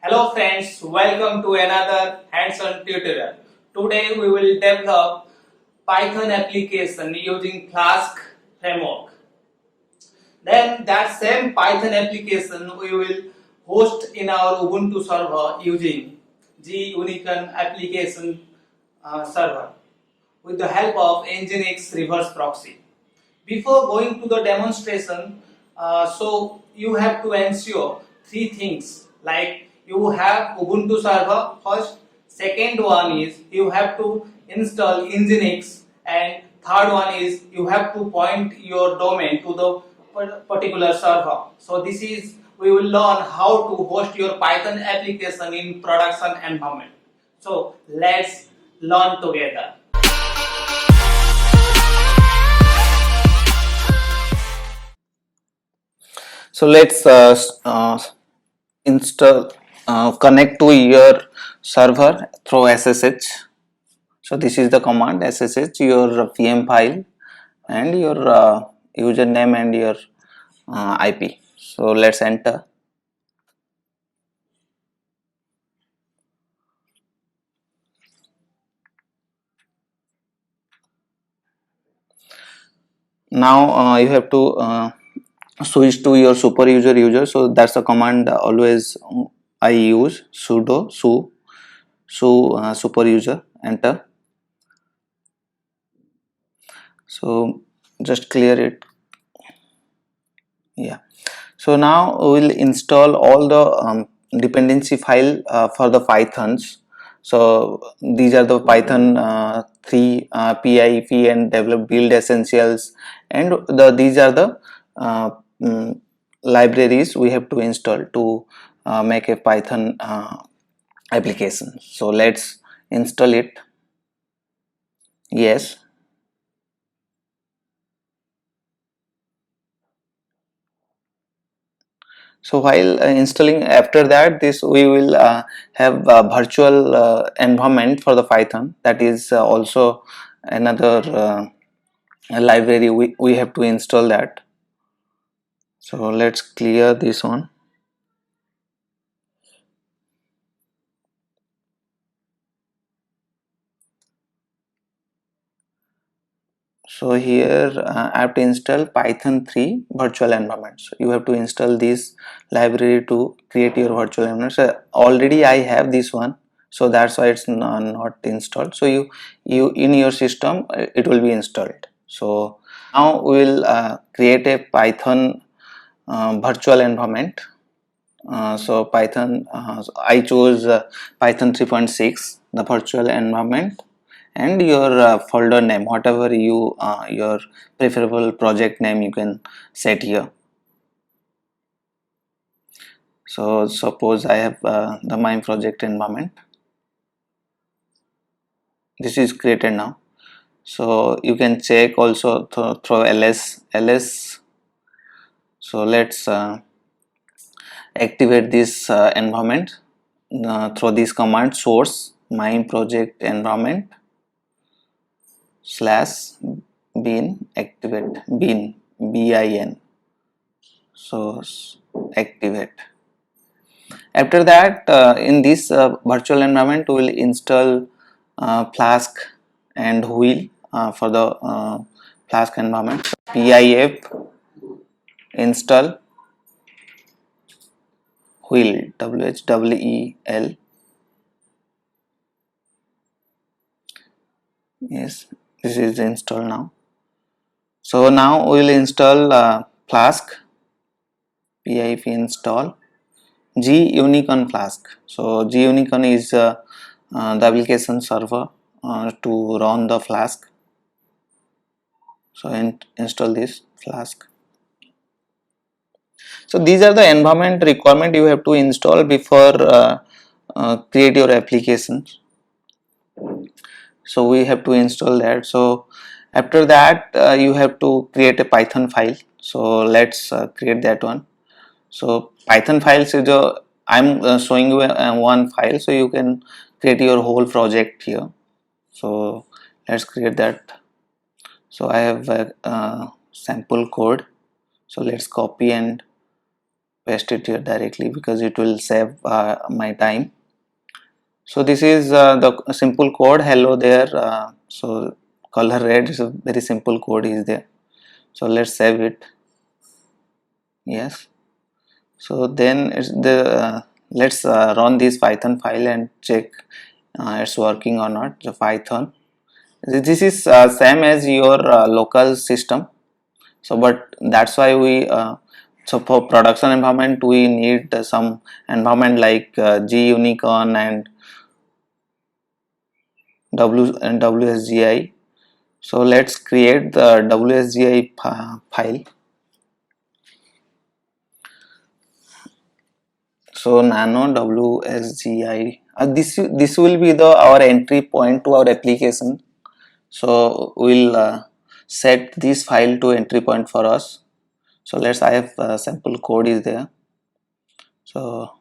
Hello friends, welcome to another hands-on tutorial. Today we will develop Python application using Flask framework. Then that same Python application we will host in our Ubuntu server using Gunicorn application server with the help of Nginx reverse proxy. Before going to the demonstration, so you have to ensure three things like you have Ubuntu server first, second one is you have to install Nginx, and third one is you have to point your domain to the particular server. So this is we will learn how to host your Python application in production environment. So let's learn together. So let's install connect to your server through SSH. So this is the command SSH your VM file and your username and your IP. So let's enter. Now you have to switch to your super user. So that's the command always I use sudo su super user, enter. So just clear it. Yeah. So now we will install all the dependency file for the Pythons. So these are the Python 3 PIP and develop build essentials, and these are the uh, mm, libraries we have to install to make a Python application. So let's install it. Yes. So while installing, after that this we will have a virtual environment for the Python, that is also another library we have to install that. So let's clear this one. So here I have to install Python 3 virtual environment. So you have to install this library to create your virtual environment. So already I have this one, so that's why it's not installed. So you in your system it will be installed. So now we will create a Python virtual environment. So Python, I chose Python 3.6, the virtual environment, and your folder name, whatever you your preferable project name you can set here. So suppose I have the my project environment. This is created now. So you can check also through ls. So let's activate this environment through this command source my project environment / bin activate bin. So activate. After that in this virtual environment we will install Flask and wheel for the Flask environment. Pif install wheel wheel. Yes, this is installed now. So now we will install Flask. Pif install Gunicorn Flask. So Gunicorn is the application server to run the Flask. So install this Flask. So these are the environment requirement you have to install before create your applications. So we have to install that. So after that you have to create a Python file. So let's create that one. So Python files is a I'm showing you one file, so you can create your whole project here. So let's create that. So I have a sample code. So let's copy and paste it here directly because it will save my time. So this is the simple code. Hello there. So color red is a very simple code is there. So let's save it. Yes. So then it's the let's run this Python file and check it's working or not. The Python. This is same as your local system. So but that's why we so for production environment we need some environment like GUnicorn and WSGI. So let's create the WSGI file. So nano WSGI. This will be the our entry point to our application. So we'll set this file to entry point for us. So let's I have sample code is there. So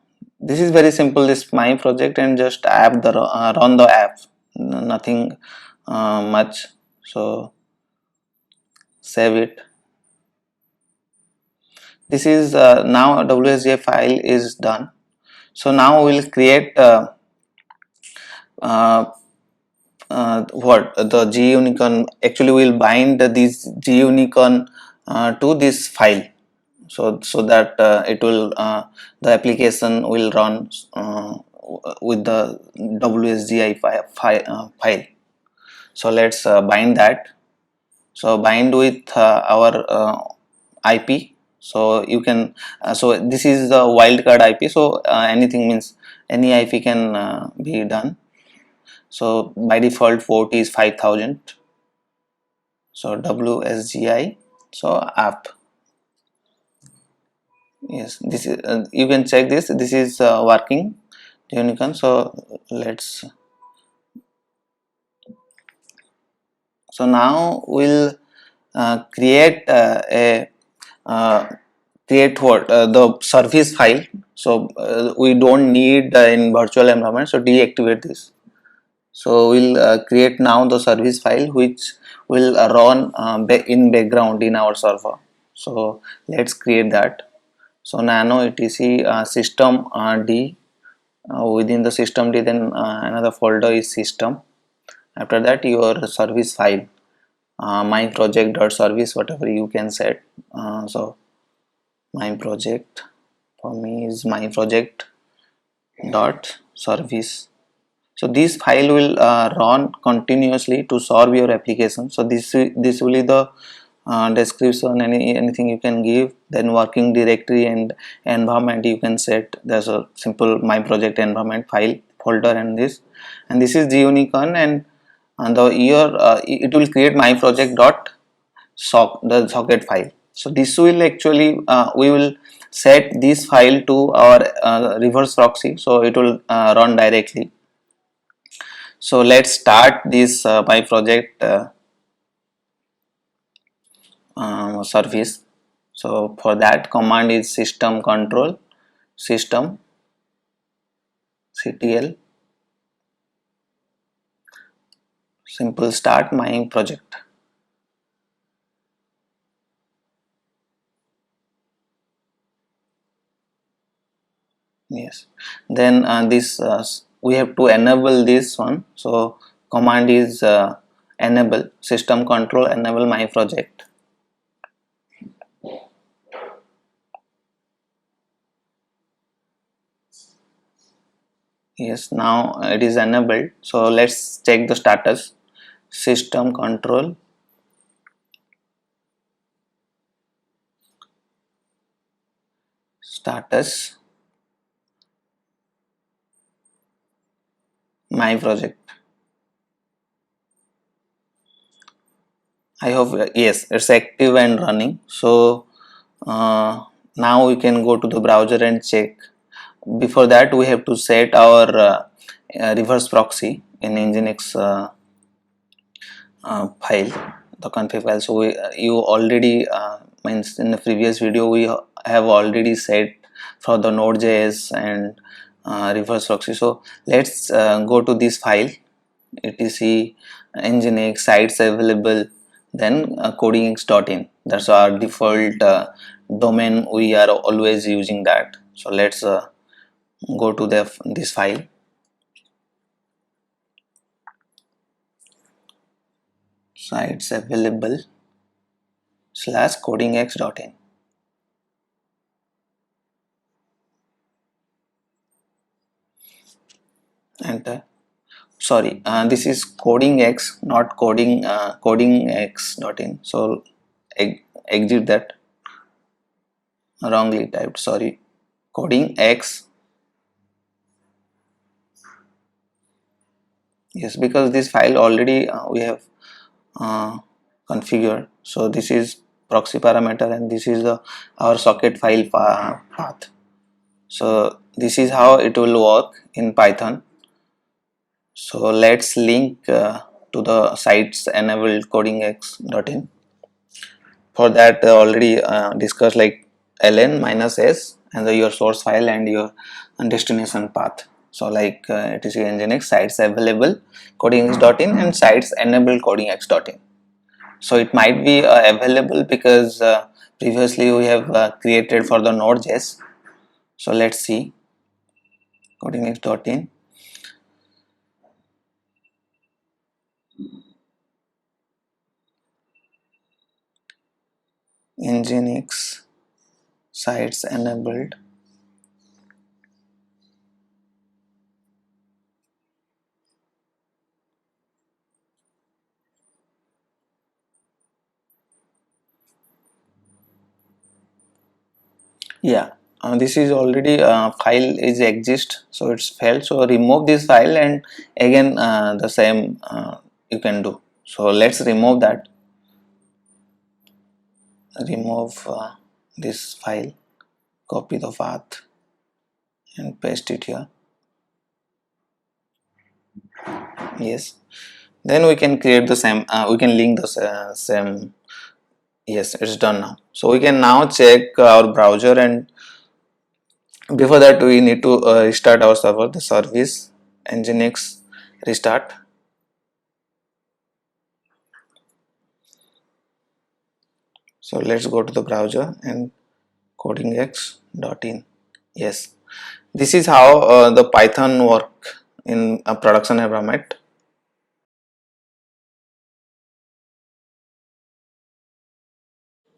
this is very simple. This my project and just app the run the app. Nothing much. So save it. This is now WSGI file is done. So now we'll create uh, what the GUnicorn. Actually we'll bind this GUnicorn to this file, so that it will the application will run with the WSGI file. So let's bind that. So bind with our IP. So you can so this is the wildcard IP. So anything means any IP can be done. So by default port is 5000. So WSGI. So app. Yes, this is you can check this. This is working Unicorn. So let's. So now we'll create a create what the service file. So we don't need in virtual environment. So deactivate this. So we'll create now the service file which will run in background in our server. So let's create that. So nano etc system d within the system d, then another folder is system. After that your service file my project.service, whatever you can set. So my project for me is my project dot service. So this file will run continuously to solve your application. So this will be the description, anything you can give, then working directory and environment you can set. There's a simple my project environment file folder, and this is GUnicorn, and the year it will create my project dot the socket file. So this will actually we will set this file to our reverse proxy, so it will run directly. So let's start this my project service. So for that command is system control system ctl simple start my project. Yes, then this we have to enable this one. So command is enable system control enable my project. Yes, now it is enabled. So let's check the status. System control status my project. I hope yes, it's active and running. So now we can go to the browser and check. Before that we have to set our reverse proxy in Nginx file, the config file. So you already means in the previous video we have already set for the Node.js and reverse proxy. So let's go to this file etc Nginx sites available, then codingx.in. That's our default domain we are always using that. So let's go to this file. Sites available / codingx.in. Enter. Sorry, this is codingx, not codingx.in. So exit that, wrongly typed, sorry. Codingx. Yes, because this file already we have configured. So this is proxy parameter and this is our socket file path. So this is how it will work in Python. So let's link to the sites enabled codingx.in. For that already discussed, like ln -s and your source file and your destination path. So like it is nginx sites available codingx.in and sites enabled codingx.in. So it might be available because previously we have created for the Node.js. So let's see codingx.in. Nginx sites enabled. Yeah, this is already file is exist, so it's failed. So remove this file and again the same you can do. So let's remove that. Remove this file, copy the path and paste it here. Yes, then we can create the same, we can link the same. Yes, it's done now. So we can now check our browser, and before that we need to restart our server, the service nginx restart. So let's go to the browser and codingx.in. Yes, this is how the Python work in a production environment.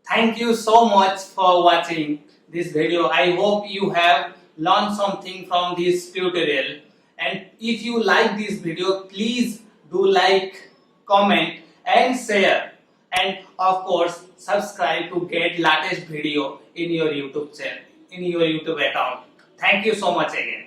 Thank you so much for watching this video. I hope you have learned something from this tutorial. And if you like this video, please do like, comment and share. And of course, subscribe to get latest video in your YouTube channel, in your YouTube account. Thank you so much again.